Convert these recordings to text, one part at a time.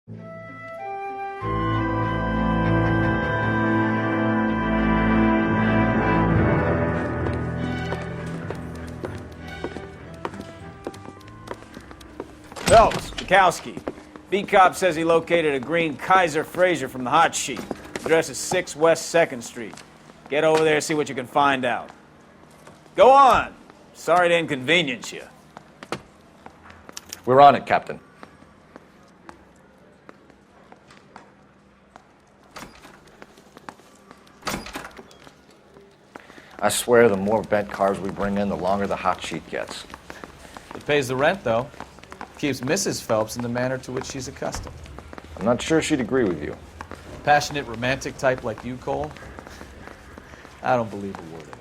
Phelps, Bukowski. B-Cop says he located a green Kaiser Fraser from the hot sheet. Address is 6 West 2nd Street. Get over there, see what you can find out. Go on. Sorry to inconvenience you. We're on it, Captain. I swear the more bent cars we bring in, the longer the hot sheet gets. It pays the rent, though. Keeps Mrs. Phelps in the manner to which she's accustomed. I'm not sure she'd agree with you. Passionate, romantic type like you, Cole? I don't believe a word of it.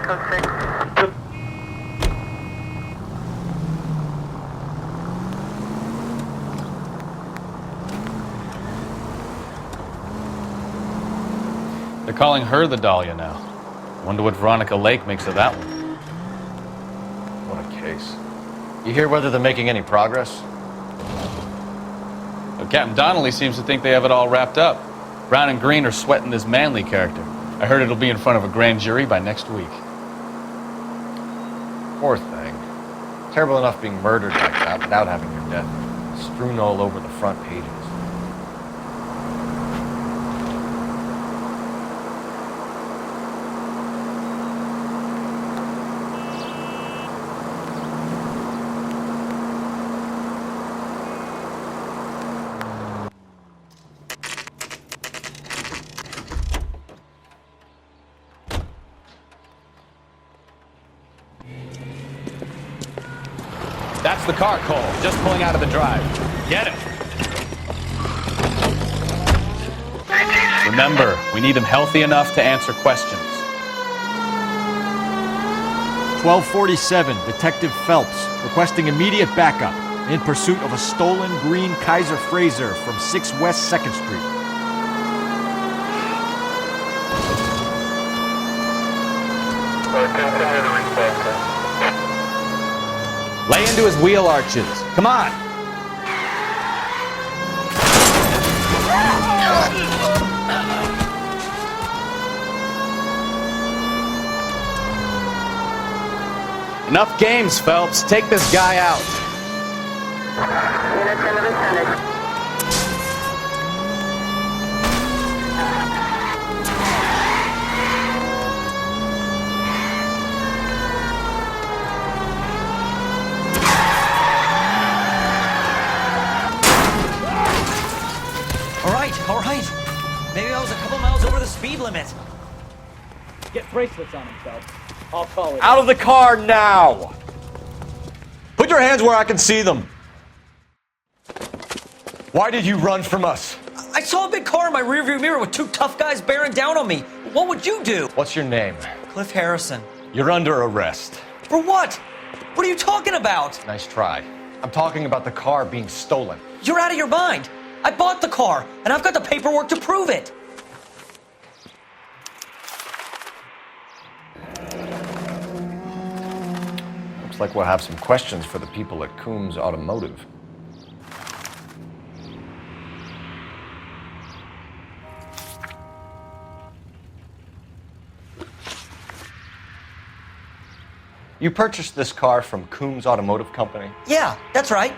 Code 6. They're calling her the Dahlia now. Wonder what Veronica Lake makes of that one. What a case. You hear whether they're making any progress? Well, Captain Donnelly seems to think they have it all wrapped up. Brown and Green are sweating this Manley character. I heard it'll be in front of a grand jury by next week. Poor thing. Terrible enough being murdered like that without having your death strewn all over the front pages. That's the car, Cole. Just pulling out of the drive. Get it. Remember, we need him healthy enough to answer questions. 1247, Detective Phelps, requesting immediate backup in pursuit of a stolen green Kaiser Fraser from 6 West 2nd Street. Continue to respond. Lay into his wheel arches. Come on. Enough games, Phelps. Take this guy out. Units in the vicinity. All right. Maybe I was a couple miles over the speed limit. Get bracelets on him, Phelps. I'll call it. Out of the car now! Put your hands where I can see them. Why did you run from us? I saw a big car in my rearview mirror with two tough guys bearing down on me. What would you do? What's your name? Cliff Harrison. You're under arrest. For what? What are you talking about? Nice try. I'm talking about the car being stolen. You're out of your mind. I bought the car, and I've got the paperwork to prove it. Looks like we'll have some questions for the people at Coombs Automotive. You purchased this car from Coombs Automotive Company? Yeah, that's right.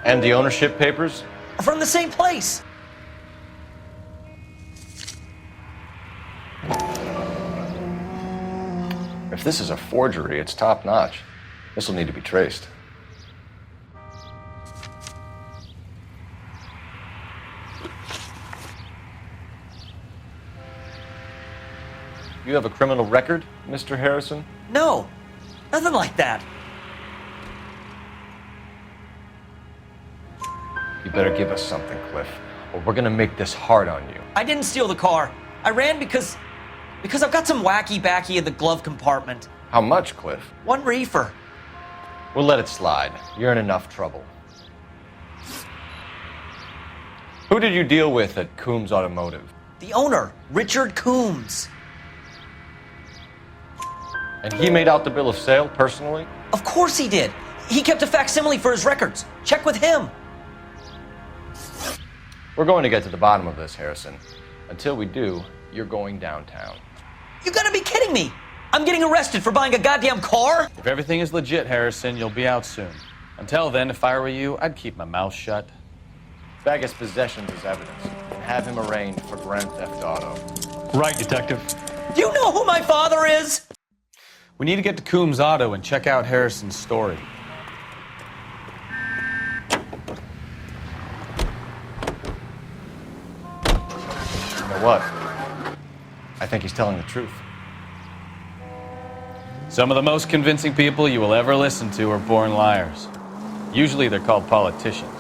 And the ownership papers? From the same place. If this is a forgery, it's top-notch. This will need to be traced. You have a criminal record, Mr. Harrison? No, nothing like that. You better give us something, Cliff, or we're gonna make this hard on you. I didn't steal the car. I ran because I've got some wacky backy in the glove compartment. How much, Cliff? 1 reefer. We'll let it slide. You're in enough trouble. Who did you deal with at Coombs Automotive? The owner, Richard Coombs. And he made out the bill of sale personally? Of course he did. He kept a facsimile for his records. Check with him. We're going to get to the bottom of this, Harrison. Until we do, you're going downtown. You gotta be kidding me. I'm getting arrested for buying a goddamn car? If everything is legit, Harrison, you'll be out soon. Until then, if I were you, I'd keep my mouth shut. Bag his possessions as evidence and have him arraigned for grand theft auto. Right, Detective. Do you know who my father is? We need to get to Coombs Auto and check out Harrison's story. You know what? I think he's telling the truth. Some of the most convincing people you will ever listen to are born liars. Usually they're called politicians.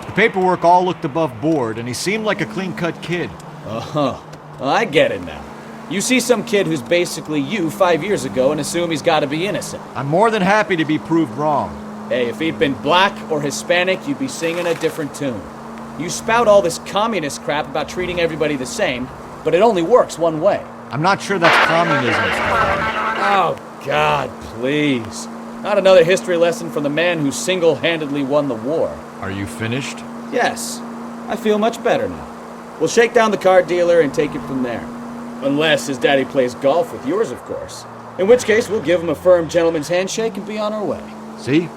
The paperwork all looked above board, and he seemed like a clean-cut kid. Oh, I get it now. You see some kid who's basically you 5 years ago and assume he's got to be innocent. I'm more than happy to be proved wrong. Hey, if he'd been black or Hispanic, you'd be singing a different tune. You spout all this communist crap about treating everybody the same, but it only works one way. I'm not sure that's communism. Oh, God, please. Not another history lesson from the man who single-handedly won the war. Are you finished? Yes, I feel much better now. We'll shake down the car dealer and take it from there. Unless his daddy plays golf with yours, of course. In which case, we'll give him a firm gentleman's handshake and be on our way. See?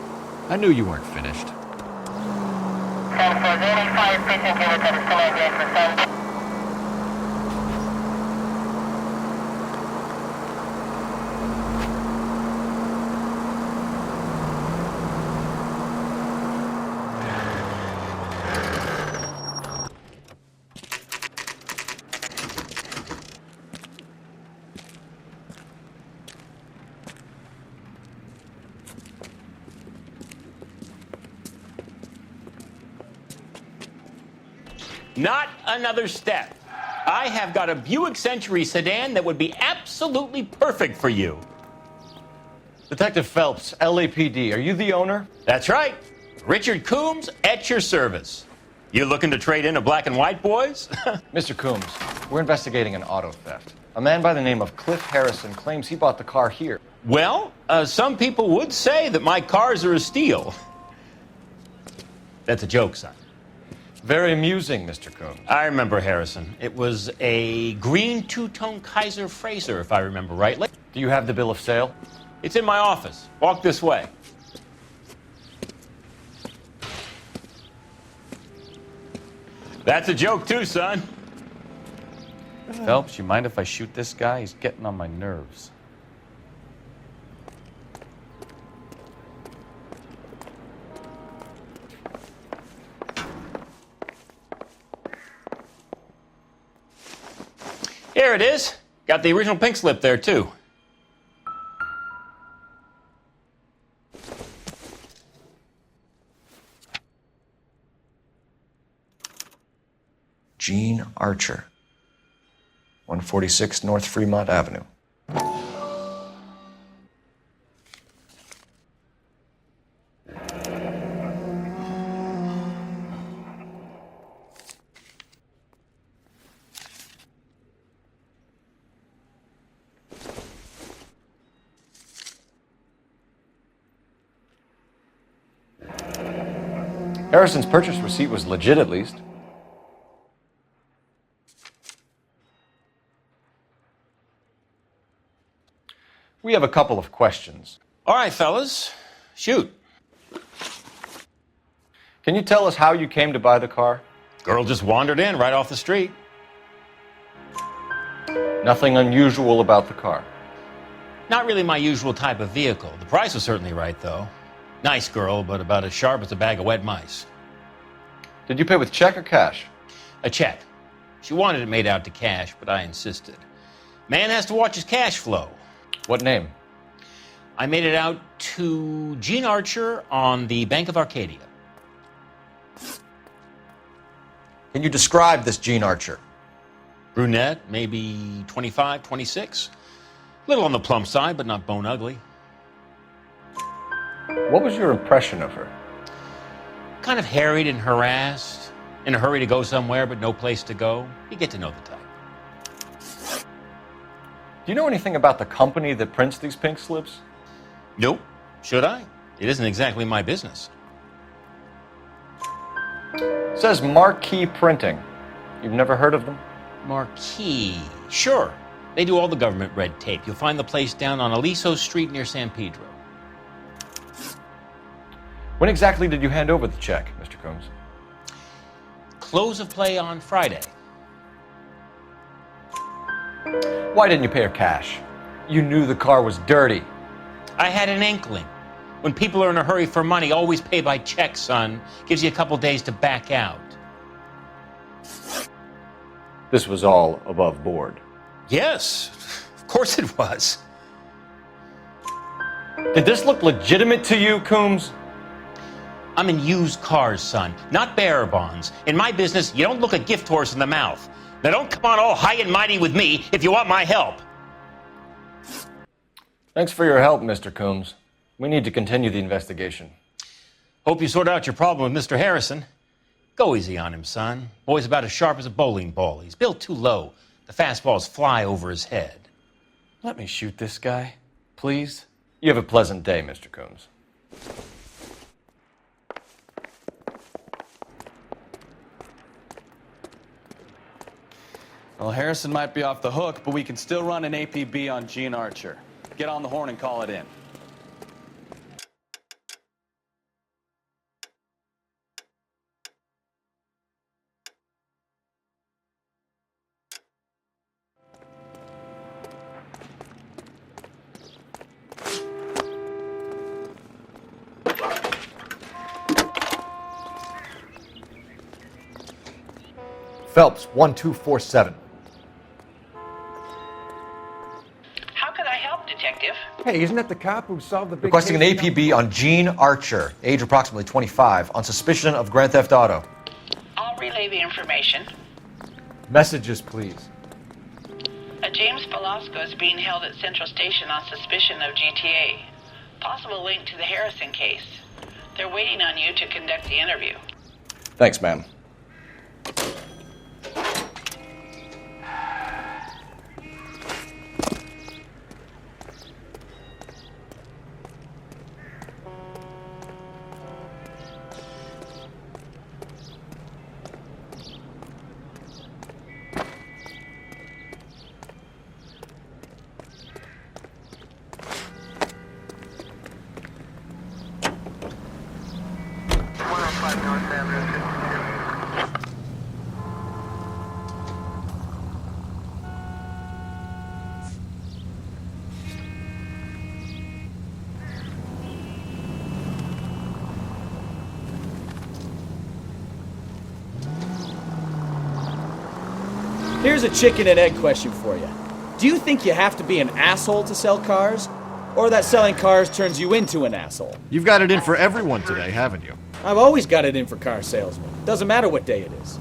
I knew you weren't finished. 10-4-85, precinct unit at the Solar Gate for South. Not another step. I have got a Buick Century sedan that would be absolutely perfect for you. Detective Phelps, LAPD, are you the owner? That's right. Richard Coombs at your service. You looking to trade in a black and white, boys? Mr. Coombs, we're investigating an auto theft. A man by the name of Cliff Harrison claims he bought the car here. Well, some people would say that my cars are a steal. That's a joke, son. Very amusing, Mr. Coombs. I remember Harrison. It was a green two-tone Kaiser Frazer, if I remember rightly. Do you have the bill of sale? It's in my office. Walk this way. That's a joke too, son. Phelps, you mind if I shoot this guy? He's getting on my nerves. Here it is. Got the original pink slip there, too. Gene Archer, 146 North Fremont Avenue. Harrison's purchase receipt was legit, at least. We have a couple of questions. All right, fellas. Shoot. Can you tell us how you came to buy the car? Girl just wandered in right off the street. Nothing unusual about the car. Not really my usual type of vehicle. The price was certainly right, though. Nice girl, but about as sharp as a bag of wet mice. Did you pay with check or cash? A check. She wanted it made out to cash, but I insisted. Man has to watch his cash flow. What name? I made it out to Gene Archer on the Bank of Arcadia. Can you describe this Gene Archer? Brunette, maybe 25, 26. Little on the plump side, but not bone ugly. What was your impression of her? Kind of harried and harassed, in a hurry to go somewhere, but no place to go. You get to know the type. Do you know anything about the company that prints these pink slips? Nope. Should I? It isn't exactly my business. It says Marquee Printing. You've never heard of them? Marquis. Sure. They do all the government red tape. You'll find the place down on Aliso Street near San Pedro. When exactly did you hand over the check, Mr. Combs? Close of play on Friday. Why didn't you pay her cash? You knew the car was dirty. I had an inkling. When people are in a hurry for money, always pay by check, son. Gives you a couple days to back out. This was all above board. Yes, of course it was. Did this look legitimate to you, Coombs? I'm in used cars, son, not bearer bonds. In my business, you don't look a gift horse in the mouth. Now don't come on all high and mighty with me if you want my help. Thanks for your help, Mr. Coombs. We need to continue the investigation. Hope you sort out your problem with Mr. Harrison. Go easy on him, son. Boy's about as sharp as a bowling ball. He's built too low. The fastballs fly over his head. Let me shoot this guy, please. You have a pleasant day, Mr. Coombs. Well, Harrison might be off the hook, but we can still run an APB on Gene Archer. Get on the horn and call it in. Phelps, 1247. How could I help, Detective? Hey, isn't that the cop who solved the big Requesting an case? APB on Gene Archer, age approximately 25, on suspicion of Grand Theft Auto. I'll relay the information. Messages, please. A James Velasco is being held at Central Station on suspicion of GTA. Possible link to the Harrison case. They're waiting on you to conduct the interview. Thanks, ma'am. Here's a chicken and egg question for you. Do you think you have to be an asshole to sell cars? Or that selling cars turns you into an asshole? You've got it in for everyone today, haven't you? I've always got it in for car salesmen. Doesn't matter what day it is.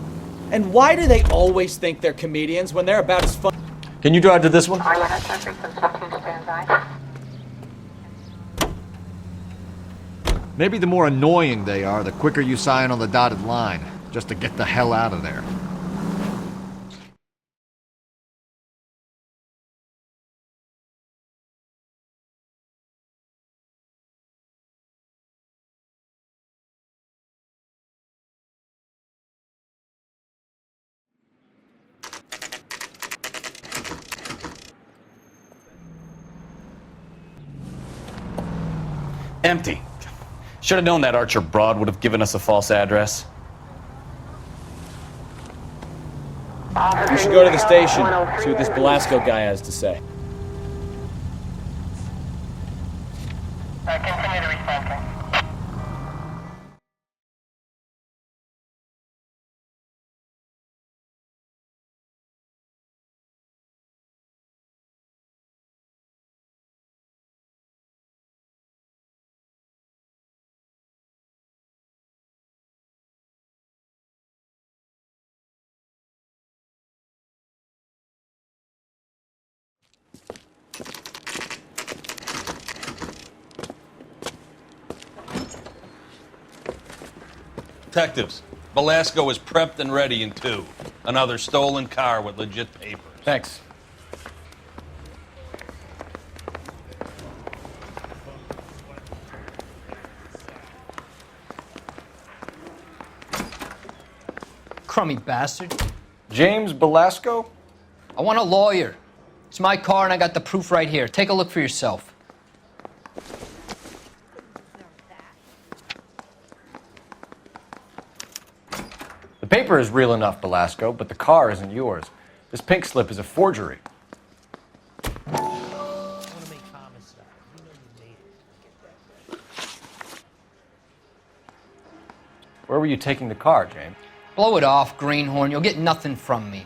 And why do they always think they're comedians when they're about as fun? Can you drive to this one? Maybe the more annoying they are, the quicker you sign on the dotted line, just to get the hell out of there. Empty. Should have known that Archer broad would have given us a false address. You should go to the station, see what this Velasco guy has to say. Continue to respond. Detectives, Velasco is prepped and ready in 2. Another stolen car with legit papers. Thanks. Crummy bastard. James Velasco? I want a lawyer. It's my car and I got the proof right here. Take a look for yourself. The paper is real enough, Velasco, but the car isn't yours. This pink slip is a forgery. Where were you taking the car, James? Blow it off, greenhorn. You'll get nothing from me.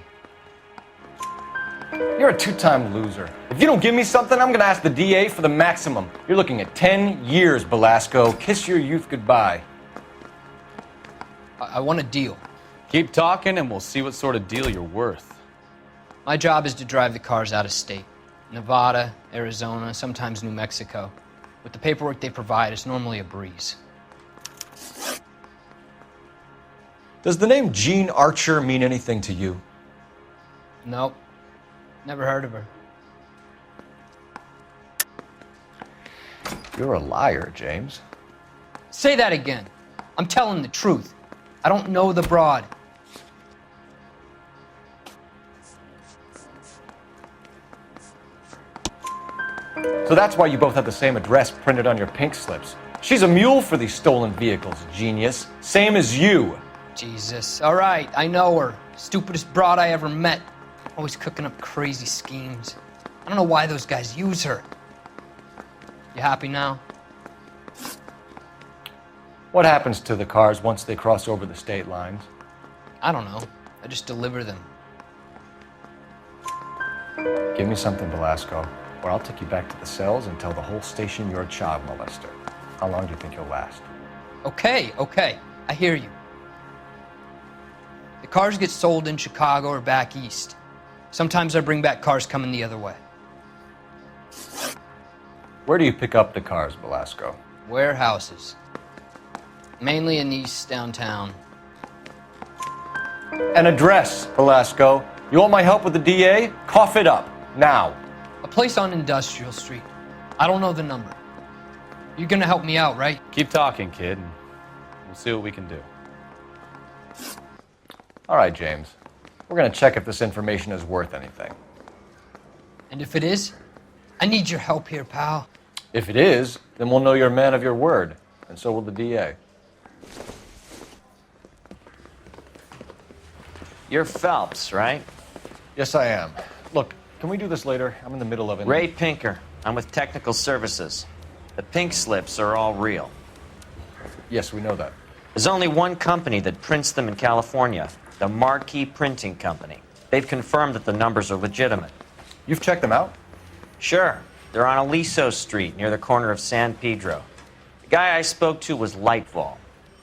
You're a two-time loser. If you don't give me something, I'm gonna ask the DA for the maximum. You're looking at 10 years, Velasco. Kiss your youth goodbye. I want a deal. Keep talking and we'll see what sort of deal you're worth. My job is to drive the cars out of state. Nevada, Arizona, sometimes New Mexico. With the paperwork they provide, it's normally a breeze. Does the name Jean Archer mean anything to you? Nope. Never heard of her. You're a liar, James. Say that again. I'm telling the truth. I don't know the broad. So that's why you both have the same address printed on your pink slips. She's a mule for these stolen vehicles, genius. Same as you. Jesus. All right, I know her. Stupidest broad I ever met. Always cooking up crazy schemes. I don't know why those guys use her. You happy now? What happens to the cars once they cross over the state lines? I don't know. I just deliver them. Give me something, Velasco, or I'll take you back to the cells and tell the whole station you're a child molester. How long do you think you'll last? Okay. I hear you. The cars get sold in Chicago or back east. Sometimes I bring back cars coming the other way. Where do you pick up the cars, Velasco? Warehouses. Mainly in East downtown. An address, Velasco. You want my help with the DA? Cough it up, now. A place on Industrial Street. I don't know the number. You're gonna help me out, right? Keep talking, kid, and we'll see what we can do. All right, James. We're going to check if this information is worth anything. And if it is, I need your help here, pal. If it is, then we'll know you're a man of your word, and so will the DA. You're Phelps, right? Yes, I am. Look, can we do this later? I'm in the middle of it. Ray Pinker. I'm with Technical Services. The pink slips are all real. Yes, we know that. There's only one company that prints them in California, the Marquee Printing Company. They've confirmed that the numbers are legitimate. You've checked them out? Sure. They're on Aliso Street, near the corner of San Pedro. The guy I spoke to was Lightval.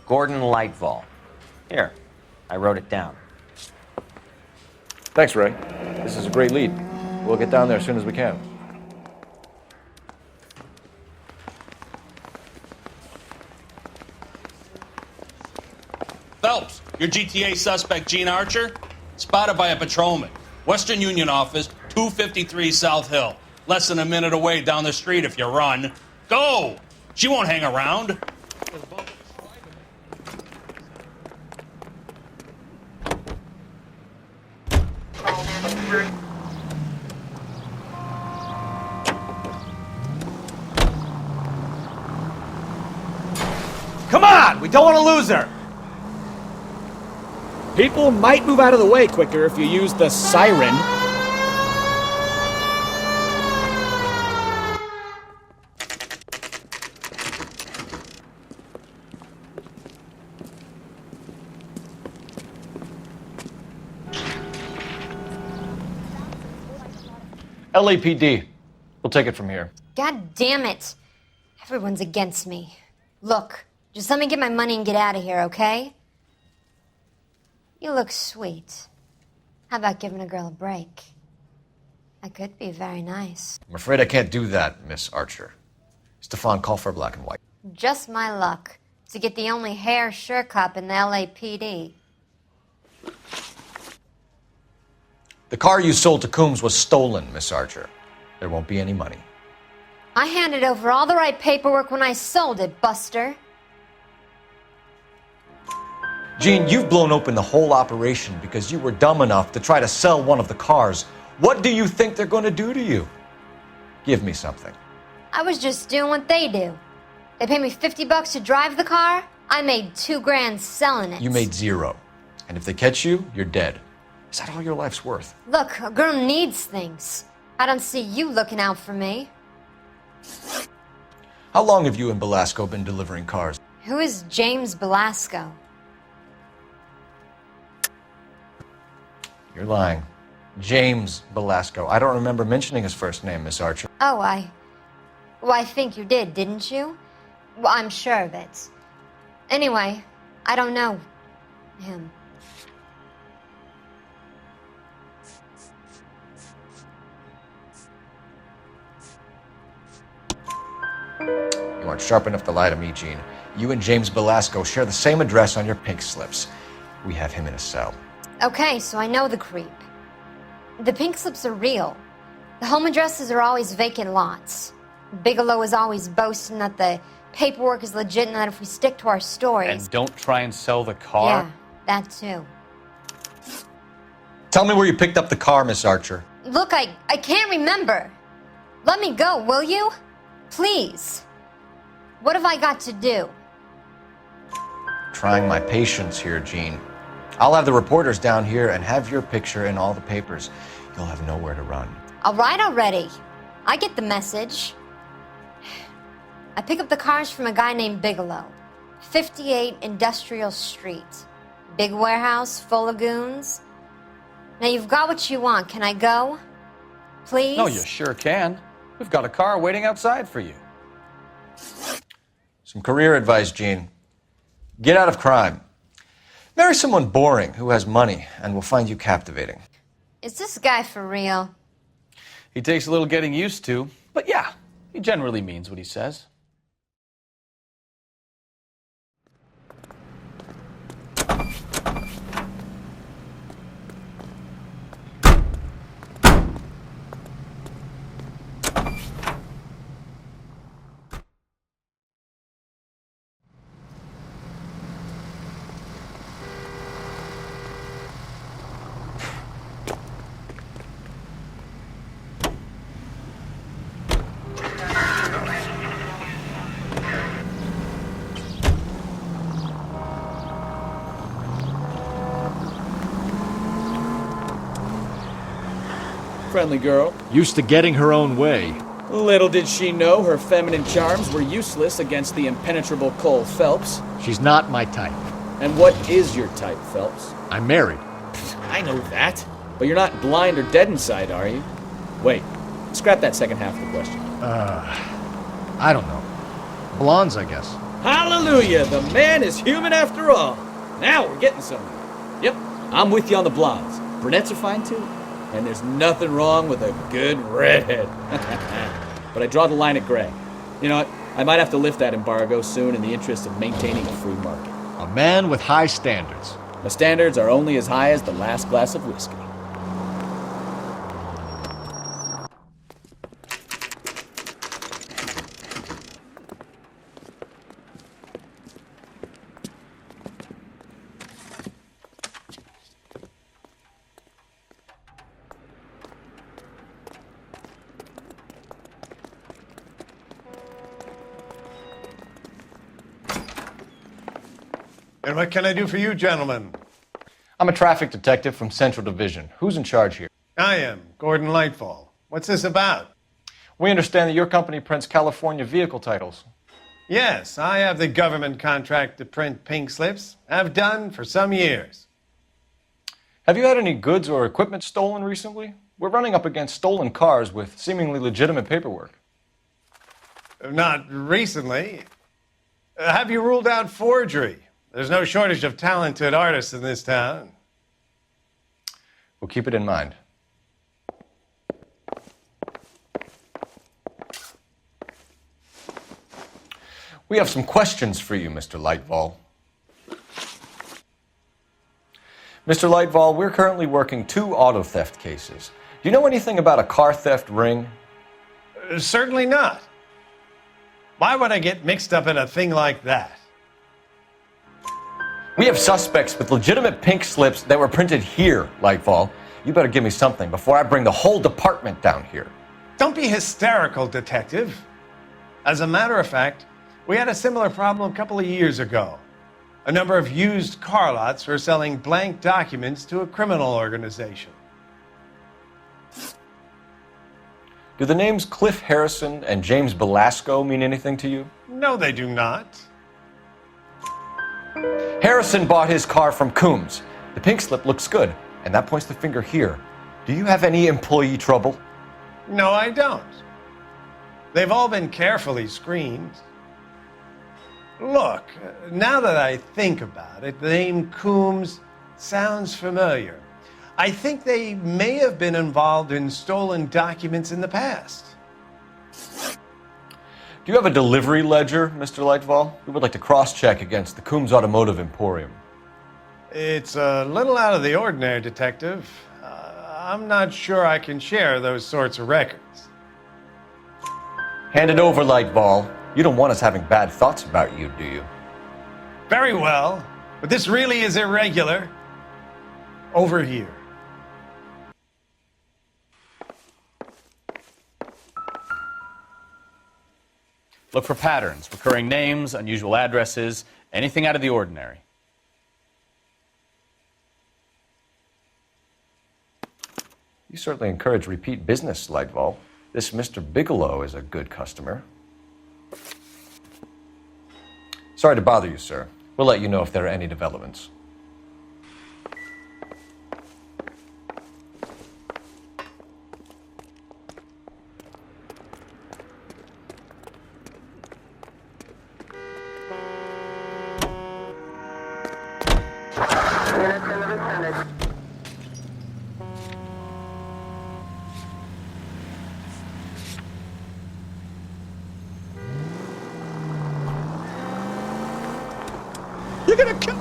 Gordon Lightval. Here, I wrote it down. Thanks, Ray. This is a great lead. We'll get down there as soon as we can. Phelps, your GTA suspect, Jean Archer, spotted by a patrolman. Western Union office, 253 South Hill. Less than a minute away down the street if you run. Go! She won't hang around. Come on! We don't want to lose her! People might move out of the way quicker if you use the siren. LAPD. We'll take it from here. God damn it. Everyone's against me. Look, just let me get my money and get out of here, okay? You look sweet. How about giving a girl a break? I could be very nice. I'm afraid I can't do that, Miss Archer. Stefan, call for black and white. Just my luck. to get the only hair sure cup in the LAPD. The car you sold to Coombs was stolen, Miss Archer. There won't be any money. I handed over all the right paperwork when I sold it, Buster. Jean, you've blown open the whole operation because you were dumb enough to try to sell one of the cars. What do you think they're going to do to you? Give me something. I was just doing what they do. They paid me $50 to drive the car. I made $2,000 selling it. You made zero. And if they catch you, you're dead. Is that all your life's worth? Look, a girl needs things. I don't see you looking out for me. How long have you and Belasco been delivering cars? Who is James Belasco? You're lying. James Belasco. I don't remember mentioning his first name, Miss Archer. Oh, Well, I think you did, didn't you? Well, I'm sure of it. Anyway, I don't know him. You aren't sharp enough to lie to me, Jean. You and James Belasco share the same address on your pink slips. We have him in a cell. Okay, so I know the creep. The pink slips are real. The home addresses are always vacant lots. Bigelow is always boasting that the paperwork is legit and that if we stick to our stories... And don't try and sell the car? Yeah, that too. Tell me where you picked up the car, Miss Archer. Look, I can't remember. Let me go, will you? Please. What have I got to do? Trying my patience here, Jean. I'll have the reporters down here and have your picture in all the papers. You'll have nowhere to run. All right already. I get the message. I pick up the cars from a guy named Bigelow. 58 Industrial Street. Big warehouse full of goons. Now you've got what you want. Can I go? Please? No, you sure can. We've got a car waiting outside for you. Some career advice, Jean. Get out of crime. Marry someone boring who has money and will find you captivating. Is this guy for real? He takes a little getting used to, but yeah, he generally means what he says. Friendly girl. Used to getting her own way. Little did she know her feminine charms were useless against the impenetrable Cole Phelps. She's not my type. And what is your type, Phelps? I'm married. I know that. But you're not blind or dead inside, are you? Wait, scrap that second half of the question. I don't know. Blondes, I guess. Hallelujah! The man is human after all. Now we're getting somewhere. Yep, I'm with you on the blondes. Brunettes are fine too. And there's nothing wrong with a good redhead. But I draw the line at gray. You know what? I might have to lift that embargo soon in the interest of maintaining a free market. A man with high standards. My standards are only as high as the last glass of whiskey. And what can I do for you, gentlemen? I'm a traffic detective from Central Division. Who's in charge here? I am, Gordon Lightfall. What's this about? We understand that your company prints California vehicle titles. Yes, I have the government contract to print pink slips. I've done for some years. Have you had any goods or equipment stolen recently? We're running up against stolen cars with seemingly legitimate paperwork. Not recently. Have you ruled out forgery? There's no shortage of talented artists in this town. We'll keep it in mind. We have some questions for you, Mr. Lightfall. Mr. Lightfall, we're currently working 2 auto theft cases. Do you know anything about a car theft ring? Certainly not. Why would I get mixed up in a thing like that? We have suspects with legitimate pink slips that were printed here, Lightfall. You better give me something before I bring the whole department down here. Don't be hysterical, Detective. As a matter of fact, we had a similar problem a couple of years ago. A number of used car lots were selling blank documents to a criminal organization. Do the names Cliff Harrison and James Belasco mean anything to you? No, they do not. Harrison bought his car from Coombs. The pink slip looks good, and that points the finger here. Do you have any employee trouble? No, I don't. They've all been carefully screened. Look, now that I think about it, the name Coombs sounds familiar. I think they may have been involved in stolen documents in the past. Do you have a delivery ledger, Mr. Lightfall? We would like to cross-check against the Coombs Automotive Emporium. It's a little out of the ordinary, Detective. I'm not sure I can share those sorts of records. Hand it over, Lightfall. You don't want us having bad thoughts about you, do you? Very well, but this really is irregular. Over here. Look for patterns, recurring names, unusual addresses, anything out of the ordinary. You certainly encourage repeat business, Lightfall. This Mr. Bigelow is a good customer. Sorry to bother you, sir. We'll let you know if there are any developments. You're gonna kill...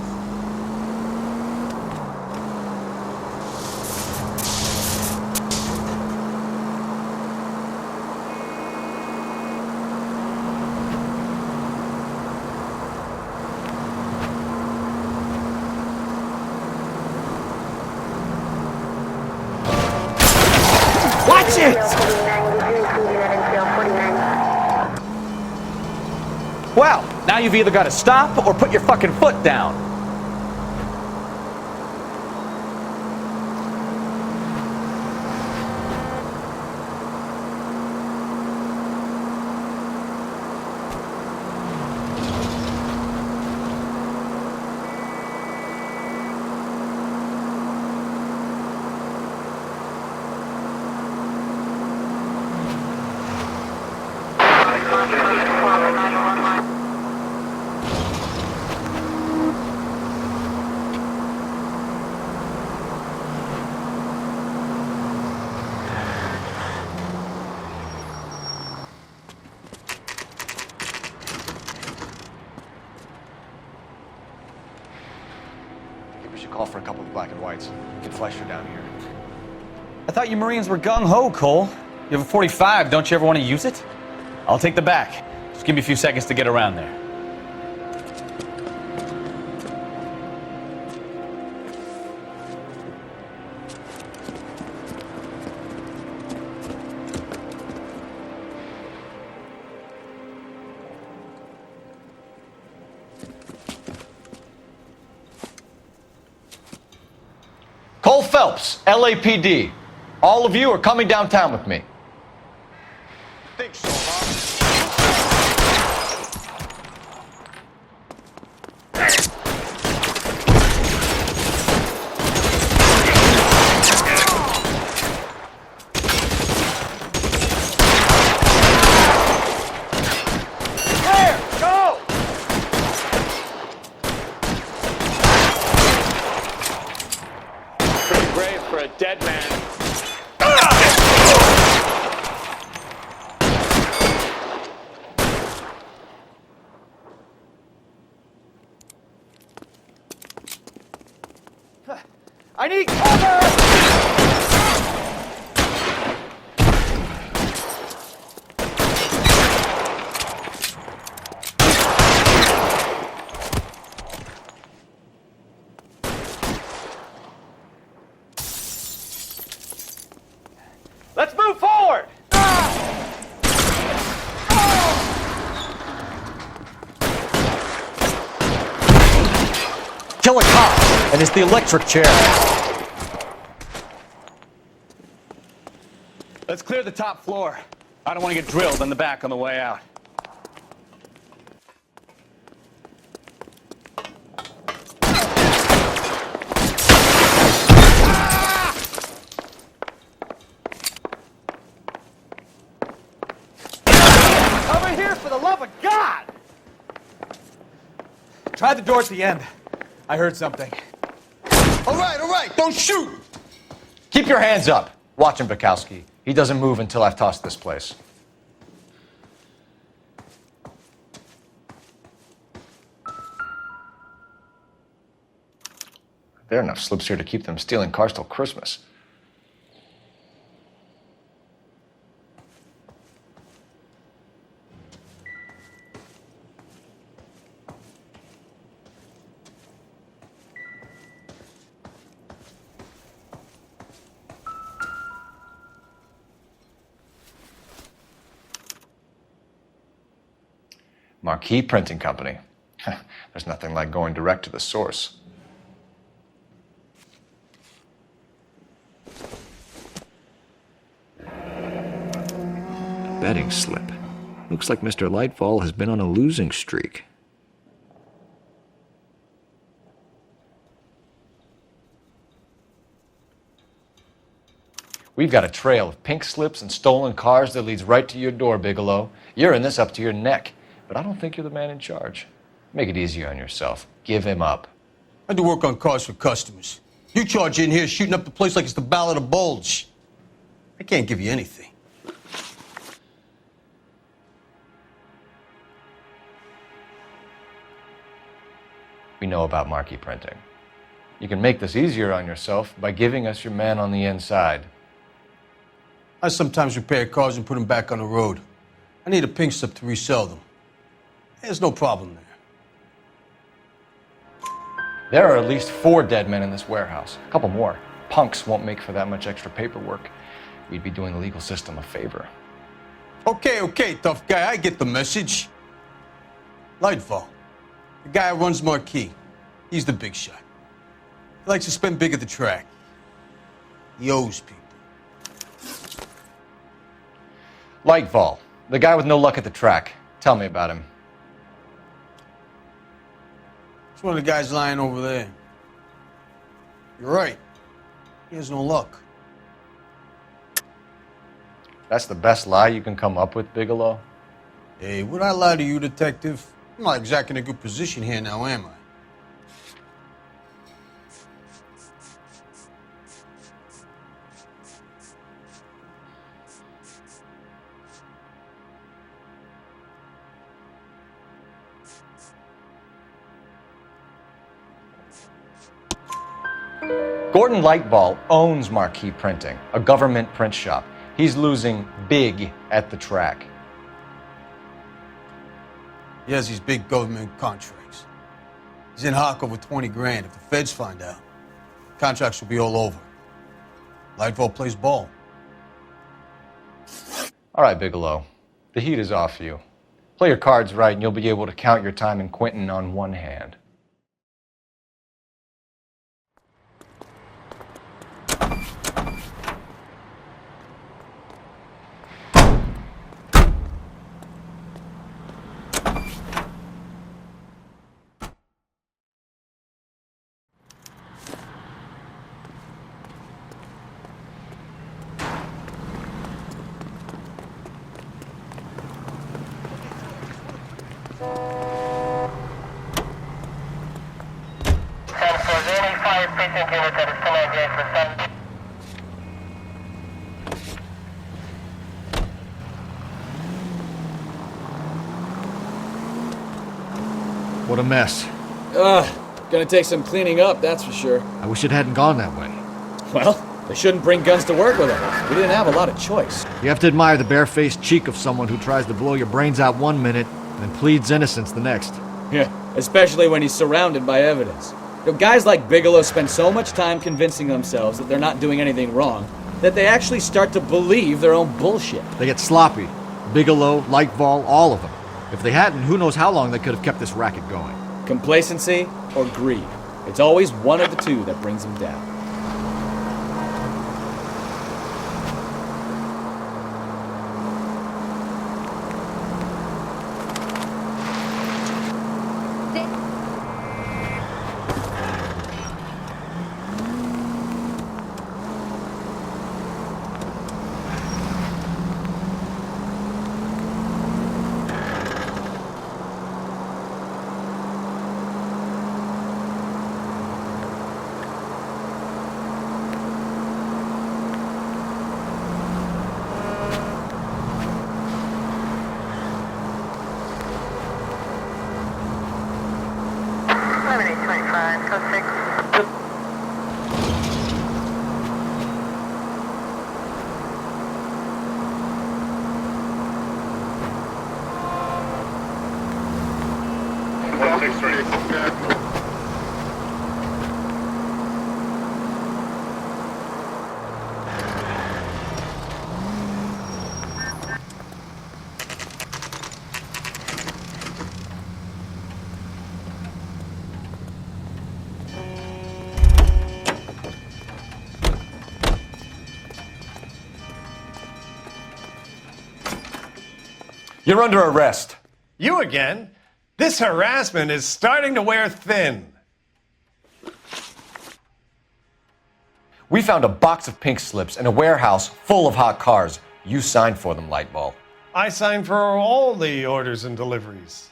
Watch it! Well, now you've either got to stop or put your fucking foot down. We should call for a couple of black and whites. Get Fleischer down here. I thought you Marines were gung-ho, Cole. You have a 45, don't you ever want to use it? I'll take the back. Just give me a few seconds to get around there. Cole Phelps, LAPD. All of you are coming downtown with me. Think so, For a dead man. need cover! Let's move forward! Kill a cop, and it's the electric chair. Let's clear the top floor. I don't want to get drilled in the back on the way out. Over here, for the love of God! Try the door at the end. I heard something. All right, don't shoot! Keep your hands up. Watch him, Bukowski. He doesn't move until I've tossed this place. There are enough slips here to keep them stealing cars till Christmas. Marquee Printing Company. There's nothing like going direct to the source. Betting slip. Looks like Mr. Lightfall has been on a losing streak. We've got a trail of pink slips and stolen cars that leads right to your door, Bigelow. You're in this up to your neck, but I don't think you're the man in charge. Make it easier on yourself. Give him up. I do work on cars for customers. You charge in here shooting up the place like it's the Ballad of Bulge. I can't give you anything. We know about Marquee Printing. You can make this easier on yourself by giving us your man on the inside. I sometimes repair cars and put them back on the road. I need a pink slip to resell them. There's no problem there. There are at least 4 dead men in this warehouse. A couple more. Punks won't make for that much extra paperwork. We'd be doing the legal system a favor. Okay, tough guy. I get the message. Lightfall, the guy who runs Marquee. He's the big shot. He likes to spend big at the track. He owes people. Lightfall, the guy with no luck at the track. Tell me about him. It's one of the guys lying over there. You're right. He has no luck. That's the best lie you can come up with, Bigelow? Hey, would I lie to you, detective? I'm not exactly in a good position here now, am I? Gordon Lightfall owns Marquee Printing, a government print shop. He's losing big at the track. He has these big government contracts. He's in hock over 20 grand. If the feds find out, contracts will be all over. Lightfall plays ball. All right, Bigelow. The heat is off you. Play your cards right and you'll be able to count your time in Quentin on one hand. What a mess. Gonna take some cleaning up, that's for sure. I wish it hadn't gone that way. Well, they shouldn't bring guns to work with them. We didn't have a lot of choice. You have to admire the barefaced cheek of someone who tries to blow your brains out one minute and pleads innocence the next. Yeah, especially when he's surrounded by evidence. You know, guys like Bigelow spend so much time convincing themselves that they're not doing anything wrong that they actually start to believe their own bullshit. They get sloppy. Bigelow, Lightval, all of them. If they hadn't, who knows how long they could have kept this racket going. Complacency or greed. It's always one of the two that brings them down. You're under arrest. You again? This harassment is starting to wear thin. We found a box of pink slips in a warehouse full of hot cars. You signed for them, Lightball. I signed for all the orders and deliveries.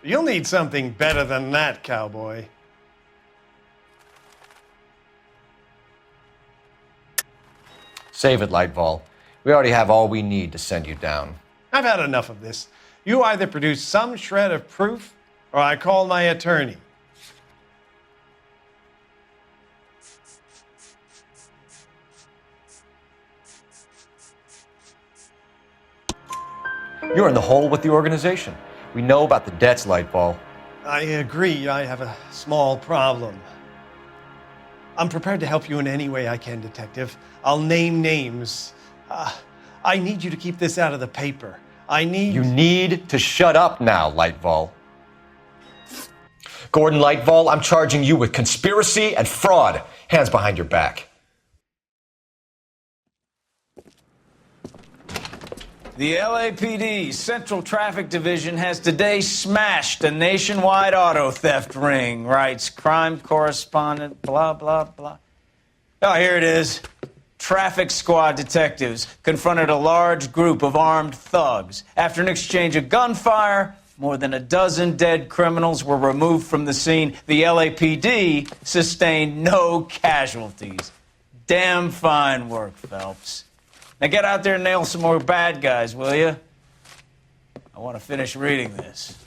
You'll need something better than that, cowboy. Save it, Lightball. We already have all we need to send you down. I've had enough of this. You either produce some shred of proof, or I call my attorney. You're in the hole with the organization. We know about the debts, Lightball. I agree. I have a small problem. I'm prepared to help you in any way I can, Detective. I'll name names. I need you to keep this out of the paper. You need to shut up now, Lightval. Gordon Lightval, I'm charging you with conspiracy and fraud. Hands behind your back. The LAPD Central Traffic Division has today smashed a nationwide auto theft ring, writes crime correspondent, blah, blah, blah. Oh, here it is. Traffic squad detectives confronted a large group of armed thugs. After an exchange of gunfire, more than a dozen dead criminals were removed from the scene. The LAPD sustained no casualties. Damn fine work, Phelps. Now get out there and nail some more bad guys, will you? I want to finish reading this.